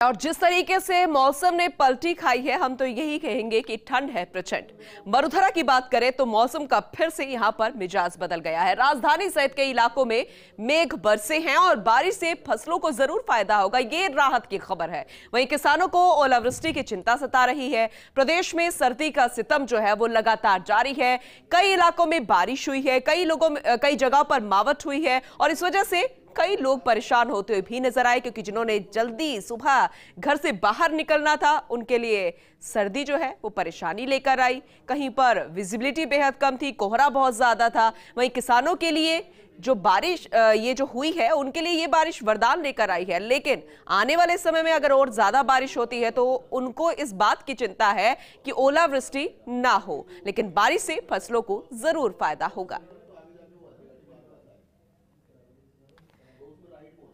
और जिस तरीके से मौसम ने पलटी खाई है, हम तो यही कहेंगे कि ठंड है प्रचंड। वडोदरा की बात करें तो मौसम का फिर से यहां पर मिजाज बदल गया है। राजधानी सहित कई इलाकों में मेघ बरसे हैं और बारिश से फसलों को जरूर फायदा होगा, ये राहत की खबर है। वहीं किसानों को ओलावृष्टि की चिंता सता रही है। प्रदेश में सर्दी का सितम जो है वो लगातार जारी है। कई इलाकों में बारिश हुई है, कई जगहों पर मावट हुई है और इस वजह से कई लोग परेशान होते हुए भी नजर आए, क्योंकि जिन्होंने जल्दी सुबह घर से बाहर निकलना था उनके लिए सर्दी जो है वो परेशानी लेकर आई। कहीं पर विजिबिलिटी बेहद कम थी, कोहरा बहुत ज्यादा था। वहीं किसानों के लिए जो बारिश ये जो हुई है उनके लिए ये बारिश वरदान लेकर आई है, लेकिन आने वाले समय में अगर और ज्यादा बारिश होती है तो उनको इस बात की चिंता है कि ओलावृष्टि ना हो, लेकिन बारिश से फसलों को जरूर फायदा होगा।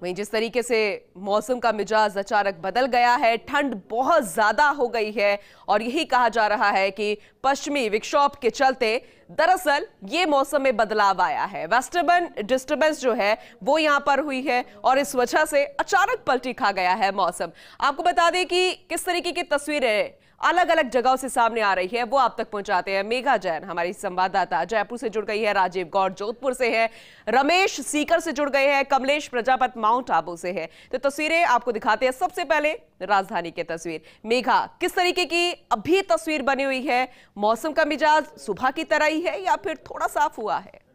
वहीं जिस तरीके से मौसम का मिजाज अचानक बदल गया है, ठंड बहुत ज्यादा हो गई है और यही कहा जा रहा है कि पश्चिमी विक्षोभ के चलते दरअसल ये मौसम में बदलाव आया है। वेस्टर्न डिस्टर्बेंस जो है वो यहां पर हुई है और इस वजह से अचानक पलटी खा गया है मौसम। आपको बता दें कि किस तरीके की तस्वीरें अलग अलग जगहों से सामने आ रही है वो आप तक पहुंचाते हैं मेघा जैन, हमारी संवाददाता जयपुर से जुड़ गई है, राजीव गौड़ जोधपुर से है, रमेश सीकर से जुड़ गए हैं, कमलेश प्रजापति माउंट आबू से है। तो तस्वीरें आपको दिखाते हैं। सबसे पहले राजधानी की तस्वीर। मेघा, किस तरीके की अभी तस्वीर बनी हुई है? मौसम का मिजाज सुबह की तरह ही है या फिर थोड़ा साफ हुआ है?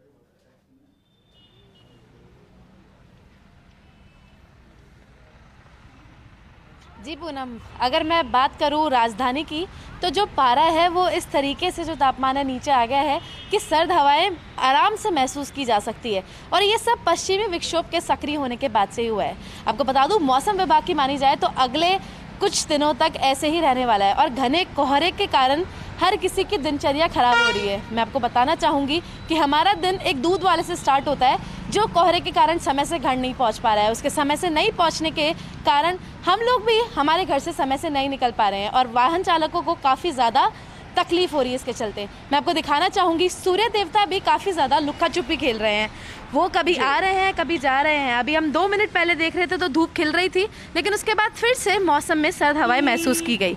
जी पूनम, अगर मैं बात करूं राजधानी की तो जो पारा है वो इस तरीके से जो तापमान है नीचे आ गया है कि सर्द हवाएं आराम से महसूस की जा सकती है और ये सब पश्चिमी विक्षोभ के सक्रिय होने के बाद से ही हुआ है। आपको बता दूं, मौसम विभाग की मानी जाए तो अगले कुछ दिनों तक ऐसे ही रहने वाला है और घने कोहरे के कारण हर किसी की दिनचर्या खराब हो रही है। मैं आपको बताना चाहूँगी कि हमारा दिन एक दूध वाले से स्टार्ट होता है जो कोहरे के कारण समय से घर नहीं पहुँच पा रहा है। उसके समय से नहीं पहुँचने के कारण हम लोग भी हमारे घर से समय से नहीं निकल पा रहे हैं और वाहन चालकों को काफ़ी ज़्यादा तकलीफ हो रही है। इसके चलते मैं आपको दिखाना चाहूँगी, सूर्य देवता भी काफ़ी ज़्यादा लुक्का छुपी खेल रहे हैं। वो कभी आ रहे हैं कभी जा रहे हैं। अभी हम 2 मिनट पहले देख रहे थे तो धूप खिल रही थी, लेकिन उसके बाद फिर से मौसम में सर्द हवाएं महसूस की गई।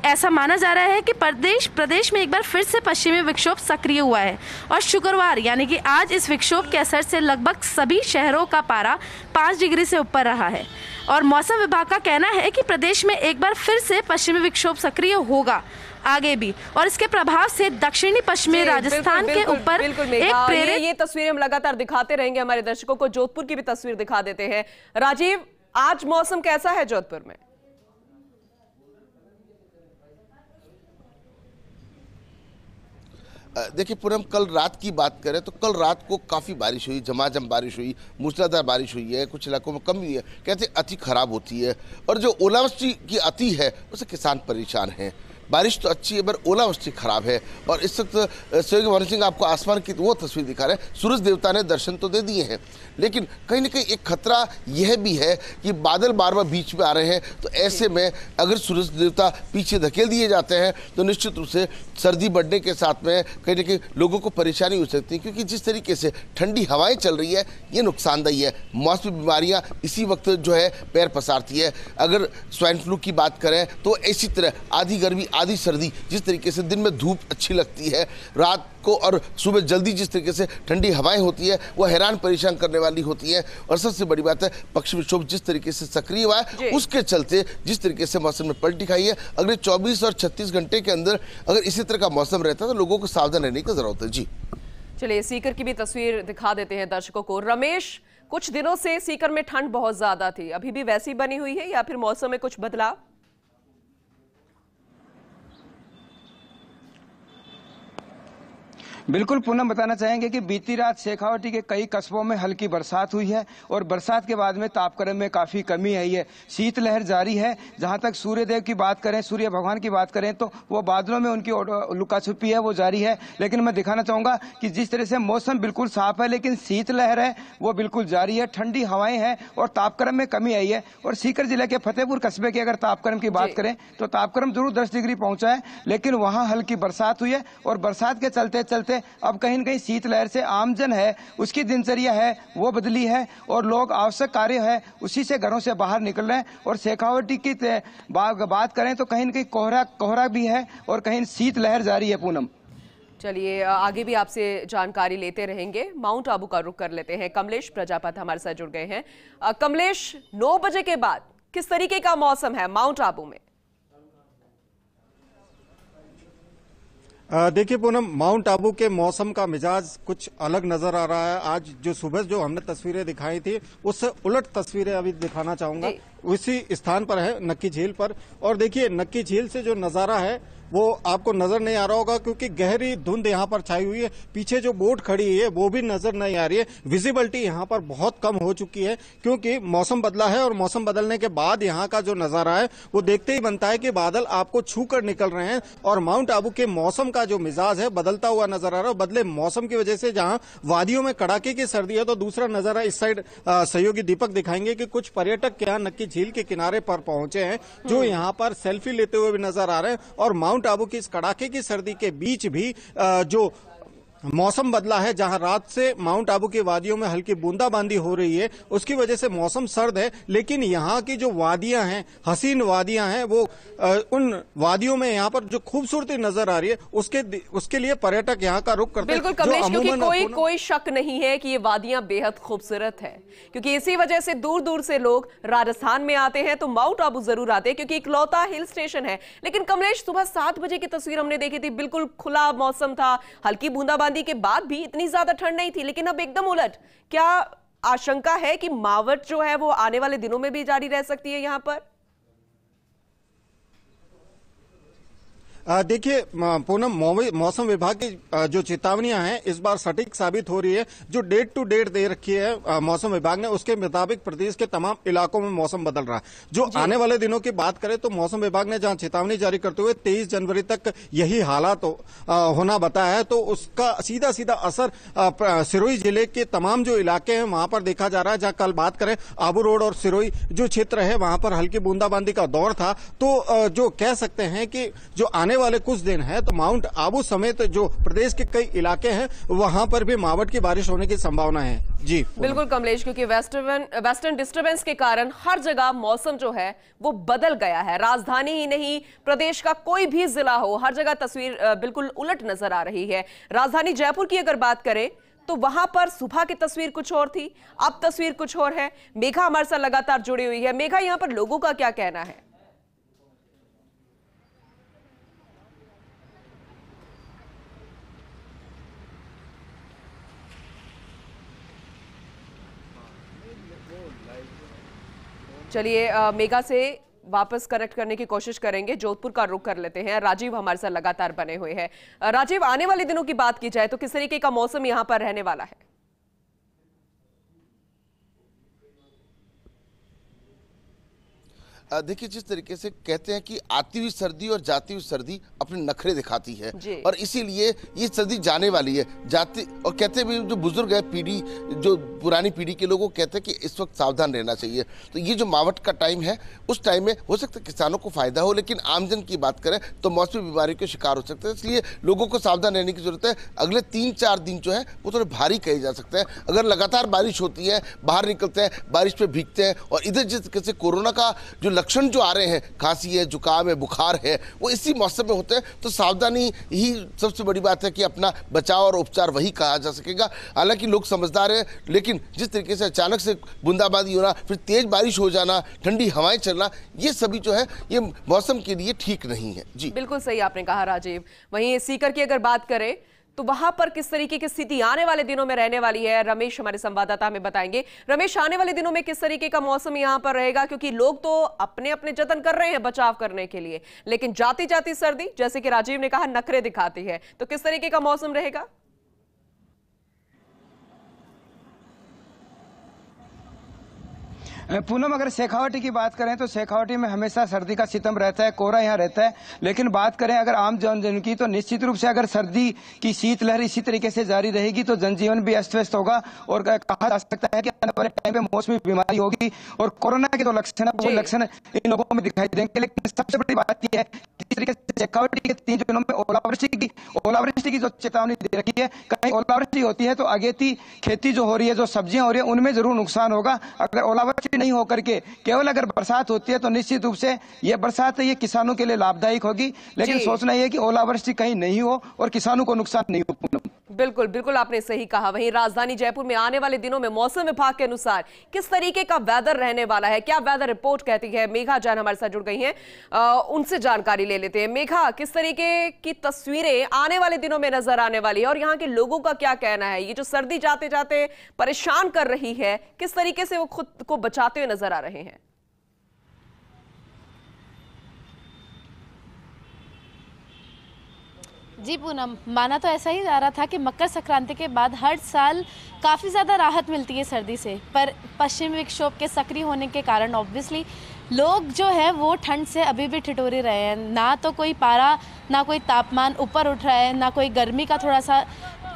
ऐसा माना जा रहा है कि प्रदेश में एक बार फिर से पश्चिमी विक्षोभ सक्रिय हुआ है और शुक्रवार यानी कि आज इस विक्षोभ के असर से लगभग सभी शहरों का पारा 5 डिग्री से ऊपर रहा है और मौसम विभाग का कहना है कि प्रदेश में एक बार फिर से पश्चिमी विक्षोभ सक्रिय होगा आगे भी और इसके प्रभाव से दक्षिणी पश्चिमी राजस्थान के ऊपर एक प्रेरित ये तस्वीरें हम लगातार दिखाते रहेंगे हमारे दर्शकों को। जोधपुर की भी तस्वीर दिखा देते हैं। राजीव, आज मौसम कैसा है जोधपुर में? देखिए पूनम, कल रात की बात करें तो कल रात को काफ़ी बारिश हुई, झमाझम बारिश हुई, मूसलाधार बारिश हुई है, कुछ इलाकों में कम हुई है। कहते अति खराब होती है और जो ओलावृष्टि की अति है उससे किसान परेशान हैं। बारिश तो अच्छी है पर ओलावृष्टि खराब है और इस वक्त सहयोगी मोहन सिंह आपको आसमान की वो तस्वीर दिखा रहे हैं। सूरज देवता ने दर्शन तो दे दिए हैं, लेकिन कहीं ना कहीं एक खतरा यह भी है कि बादल बार बार बीच में आ रहे हैं, तो ऐसे में अगर सूरज देवता पीछे धकेल दिए जाते हैं तो निश्चित रूप से सर्दी बढ़ने के साथ में कहीं ना कहीं लोगों को परेशानी हो सकती है, क्योंकि जिस तरीके से ठंडी हवाएं चल रही है ये नुकसानदायी है। मौसमी बीमारियाँ इसी वक्त जो है पैर पसारती है। अगर स्वाइन फ्लू की बात करें तो इसी तरह आधी गर्मी आधी सर्दी, जिस तरीके से दिन में धूप अच्छी लगती है, रात को और सुबह जल्दी जिस तरीके से ठंडी हवाएं होती है वो हैरान परेशान करने वाली होती है। और सबसे बड़ी बात है पश्चिमी विक्षोभ जिस तरीके से सक्रिय हुआ है उसके चलते जिस तरीके से मौसम में पलटी खाई है, अगले 24 और 36 घंटे के अंदर अगर इसी तरह का मौसम रहता है तो लोगों को सावधान रहने की जरूरत है। जी चलिए, सीकर की भी तस्वीर दिखा देते हैं दर्शकों को। रमेश, कुछ दिनों से सीकर में ठंड बहुत ज्यादा थी, अभी भी वैसी बनी हुई है या फिर मौसम में कुछ बदलाव? बिल्कुल पूनम, बताना चाहेंगे कि बीती रात शेखावाटी के कई कस्बों में हल्की बरसात हुई है और बरसात के बाद में तापक्रम में काफी कमी आई है। शीतलहर जारी है। जहां तक सूर्यदेव की बात करें, सूर्य भगवान की बात करें तो वो बादलों में उनकी लुका छुपी है वो जारी है। लेकिन मैं दिखाना चाहूंगा कि जिस तरह से मौसम बिल्कुल साफ है लेकिन शीतलहर है वो बिल्कुल जारी है, ठंडी हवाएं हैं और तापक्रम में कमी आई है। और सीकर जिले के फतेहपुर कस्बे के अगर तापक्रम की बात करें तो तापक्रम जरूर 10 डिग्री पहुंचा है, लेकिन वहां हल्की बरसात हुई है और बरसात के चलते चलते थे, अब कहीं न कहीं शीतलहर से आमजन है उसकी दिनचर्या है वो बदली है और लोग आवश्यक कार्य है उसी से घरों से बाहर निकल रहे हैं। और शेखावाटी की बात करें तो कहीं न कहीं कोहरा भी है और कहीं शीतलहर जारी है। पूनम, चलिए आगे भी आपसे जानकारी लेते रहेंगे। माउंट आबू का रुख कर लेते हैं। कमलेश प्रजापत हमारे साथ जुड़ गए हैं। कमलेश, 9 बजे के बाद किस तरीके का मौसम है माउंट आबू में? देखिए पूनम, माउंट आबू के मौसम का मिजाज कुछ अलग नजर आ रहा है। आज जो सुबह जो हमने तस्वीरें दिखाई थी उससे उलट तस्वीरें अभी दिखाना चाहूंगा। उसी स्थान पर है, नक्की झील पर। और देखिए नक्की झील से जो नजारा है वो आपको नजर नहीं आ रहा होगा क्योंकि गहरी धुंध यहाँ पर छाई हुई है। पीछे जो बोट खड़ी है वो भी नजर नहीं आ रही है। विजिबिलिटी यहाँ पर बहुत कम हो चुकी है क्योंकि मौसम बदला है और मौसम बदलने के बाद यहाँ का जो नजारा है वो देखते ही बनता है कि बादल आपको छू कर निकल रहे हैं। और माउंट आबू के मौसम का जो मिजाज है बदलता हुआ नजर आ रहा है। बदले मौसम की वजह से जहाँ वादियों में कड़ाके की सर्दी है, तो दूसरा नजारा इस साइड सहयोगी दीपक दिखाएंगे कि कुछ पर्यटक यहाँ नक्की झील के किनारे पर पहुंचे हैं जो यहाँ पर सेल्फी लेते हुए भी नजर आ रहे हैं। और माउंट आबू की इस कड़ाके की सर्दी के बीच भी जो मौसम बदला है, जहां रात से माउंट आबू की वादियों में हल्की बूंदाबांदी हो रही है, उसकी वजह से मौसम सर्द है। लेकिन यहाँ की जो वादियां हैं, हसीन वादियां हैं, वो उन वादियों में यहाँ पर जो खूबसूरती नजर आ रही है उसके लिए पर्यटक यहाँ का रुख करते हैं। बिल्कुल कमलेश, क्योंकि कोई शक नहीं है कि ये वादियां बेहद खूबसूरत है, क्योंकि इसी वजह से दूर दूर से लोग राजस्थान में आते हैं तो माउंट आबू जरूर आते हैं क्योंकि इकलौता हिल स्टेशन है। लेकिन कमलेश, सुबह 7 बजे की तस्वीर हमने देखी थी, बिल्कुल खुला मौसम था, हल्की बूंदाबांदी के बाद भी इतनी ज्यादा ठंड नहीं थी, लेकिन अब एकदम उलट। क्या आशंका है कि मावट जो है वो आने वाले दिनों में भी जारी रह सकती है यहां पर? देखिए पूनम, मौसम विभाग की जो चेतावनियां हैं इस बार सटीक साबित हो रही है। जो डेट टू डेट दे रखी है मौसम विभाग ने, उसके मुताबिक प्रदेश के तमाम इलाकों में मौसम बदल रहा है। जो आने वाले दिनों की बात करें तो मौसम विभाग ने जहां चेतावनी जारी करते हुए 23 जनवरी तक यही हालात होना बताया है, तो उसका सीधा सीधा असर सिरोही जिले के तमाम जो इलाके हैं वहां पर देखा जा रहा है। जहां कल बात करें आबू रोड और सिरोही जो क्षेत्र है वहां पर हल्की बूंदाबांदी का दौर था, तो जो कह सकते हैं कि जो आने वाले कुछ दिन है तो माउंट आबू समेत जो प्रदेश के कई इलाके हैं वहां पर भी मावट की बारिश होने की संभावना है। जी बिल्कुल कमलेश, क्योंकि वेस्टर्न डिस्टर्बेंस के कारण हर जगह मौसम जो है वो बदल गया है। राजधानी ही नहीं, प्रदेश का कोई भी जिला हो, हर जगह तस्वीर बिल्कुल उलट नजर आ रही है। राजधानी जयपुर की अगर बात करें तो वहां पर सुबह की तस्वीर कुछ और थी, अब तस्वीर कुछ और है। मेघा हमारे साथ लगातार जुड़ी हुई है। मेघा, यहां पर लोगों का क्या कहना है? चलिए मेघा से वापस कनेक्ट करने की कोशिश करेंगे। जोधपुर का रुख कर लेते हैं। राजीव हमारे साथ लगातार बने हुए हैं। राजीव, आने वाले दिनों की बात की जाए तो किस तरीके का मौसम यहां पर रहने वाला है? देखिए, जिस तरीके से कहते हैं कि आती हुई सर्दी और जाती हुई सर्दी अपने नखरे दिखाती है और इसीलिए ये सर्दी जाने वाली है। जाती और कहते भी जो बुजुर्ग है, पीढ़ी जो पुरानी पीढ़ी के लोगों कहते हैं कि इस वक्त सावधान रहना चाहिए। तो ये जो मावट का टाइम है उस टाइम में हो सकता है किसानों को फायदा हो, लेकिन आमजन की बात करें तो मौसमी बीमारी के शिकार हो सकते हैं। इसलिए लोगों को सावधान रहने की जरूरत है। अगले 3-4 दिन जो है वो थोड़े भारी कहे जा सकते हैं। अगर लगातार बारिश होती है, बाहर निकलते हैं, बारिश पे भीगते हैं और इधर जिस तरीके से कोरोना का जो लक्षण जो आ रहे हैं, खांसी है, जुकाम है, बुखार है, वो इसी मौसम में होते हैं, तो सावधानी ही सबसे बड़ी बात है कि अपना बचाव और उपचार वही कहा जा सकेगा। हालांकि लोग समझदार हैं, लेकिन जिस तरीके से अचानक से बूंदाबांदी होना, फिर तेज बारिश हो जाना, ठंडी हवाएं चलना, ये सभी जो है ये मौसम के लिए ठीक नहीं है। जी बिल्कुल सही आपने कहा राजीव। वहीं सीकर की अगर बात करें तो वहां पर किस तरीके की स्थिति आने वाले दिनों में रहने वाली है, रमेश हमारे संवाददाता हमें बताएंगे। रमेश, आने वाले दिनों में किस तरीके का मौसम यहां पर रहेगा? क्योंकि लोग तो अपने अपने जतन कर रहे हैं बचाव करने के लिए, लेकिन जाती जाती सर्दी, जैसे कि राजीव ने कहा, नखरे दिखाती है। तो किस तरीके का मौसम रहेगा? पूनम, अगर शेखावाटी की बात करें तो शेखावाटी में हमेशा सर्दी का सितम रहता है, कोहरा यहाँ रहता है। लेकिन बात करें अगर आम जनजीवन की तो निश्चित रूप से अगर सर्दी की शीतलहर इसी तरीके से जारी रहेगी तो जनजीवन भी अस्त व्यस्त होगा और कहा जा सकता है कि आने वाले टाइम पे मौसमी बीमारी होगी और कोरोना के जो लक्षण है वो लक्षण इन लोगों में दिखाई देंगे। लेकिन सबसे बड़ी बात यह है तरीके से शेखावाटी के 3 जिलों में ओलावृष्टि की जो चेतावनी दे रखी है। कहीं ओलावृष्टि होती है तो अगेती खेती जो हो रही है, जो सब्जियां हो रही है, उनमें जरूर नुकसान होगा। अगर ओलावृष्टि नहीं होकर के केवल अगर बरसात होती है तो निश्चित रूप से ये बरसात है, ये किसानों के लिए लाभदायक होगी। लेकिन सोचना यह है कि ओलावृष्टि कहीं नहीं हो और किसानों को नुकसान नहीं हो। बिल्कुल बिल्कुल आपने सही कहा। वहीं राजधानी जयपुर में आने वाले दिनों में मौसम विभाग के अनुसार किस तरीके का वेदर रहने वाला है, क्या वेदर रिपोर्ट कहती है, मेघा जैन हमारे साथ जुड़ गई हैं, उनसे जानकारी ले लेते हैं। मेघा, किस तरीके की तस्वीरें आने वाले दिनों में नजर आने वाली है और यहाँ के लोगों का क्या कहना है? ये जो सर्दी जाते जाते परेशान कर रही है, किस तरीके से वो खुद को बचाते हुए नजर आ रहे हैं? जी पूनम, माना तो ऐसा ही जा रहा था कि मकर संक्रांति के बाद हर साल काफ़ी ज़्यादा राहत मिलती है सर्दी से, पर पश्चिमी विक्षोभ के सक्रिय होने के कारण ऑब्वियसली लोग जो है वो ठंड से अभी भी ठिठुरी रहे हैं। ना तो कोई पारा, ना कोई तापमान ऊपर उठ रहा है, ना कोई गर्मी का थोड़ा सा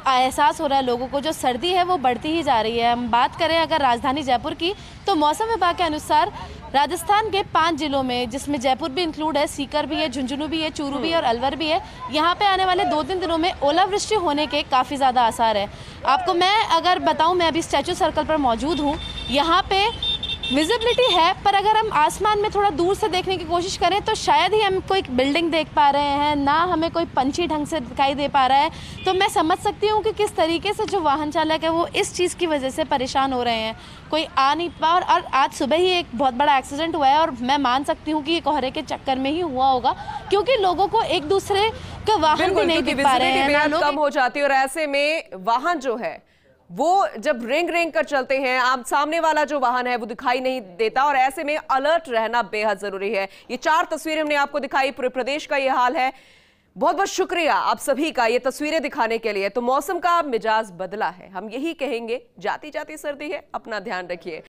एहसास हो रहा है लोगों को। जो सर्दी है वो बढ़ती ही जा रही है। हम बात करें अगर राजधानी जयपुर की, तो मौसम विभाग के अनुसार राजस्थान के 5 जिलों में, जिसमें जयपुर भी इंक्लूड है, सीकर भी है, झुंझुनू भी है, चूरू भी है और अलवर भी है, यहाँ पे आने वाले 2-3 दिनों में ओलावृष्टि होने के काफ़ी ज़्यादा आसार है। आपको मैं अगर बताऊँ, मैं अभी स्टैचू सर्कल पर मौजूद हूँ। यहाँ पे विजिबिलिटी है, पर अगर हम आसमान में थोड़ा दूर से देखने की कोशिश करें तो शायद ही हम कोई बिल्डिंग देख पा रहे हैं, ना हमें कोई पंछी ढंग से दिखाई दे पा रहा है। तो मैं समझ सकती हूँ कि किस तरीके से जो वाहन चालक है वो इस चीज़ की वजह से परेशान हो रहे हैं। कोई आ नहीं पा, और आज सुबह ही एक बहुत बड़ा एक्सीडेंट हुआ है और मैं मान सकती हूँ कि ये कोहरे के चक्कर में ही हुआ होगा, क्योंकि लोगों को एक दूसरे का वाहन भी नहीं दिख पा रहे हैं, कम हो जाती है और ऐसे में वाहन जो है वो जब रेंग रेंग कर चलते हैं, आप सामने वाला जो वाहन है वो दिखाई नहीं देता और ऐसे में अलर्ट रहना बेहद जरूरी है। ये 4 तस्वीरें हमने आपको दिखाई, पूरे प्रदेश का ये हाल है। बहुत बहुत शुक्रिया आप सभी का ये तस्वीरें दिखाने के लिए। तो मौसम का मिजाज बदला है, हम यही कहेंगे, जाती जाती सर्दी है, अपना ध्यान रखिए।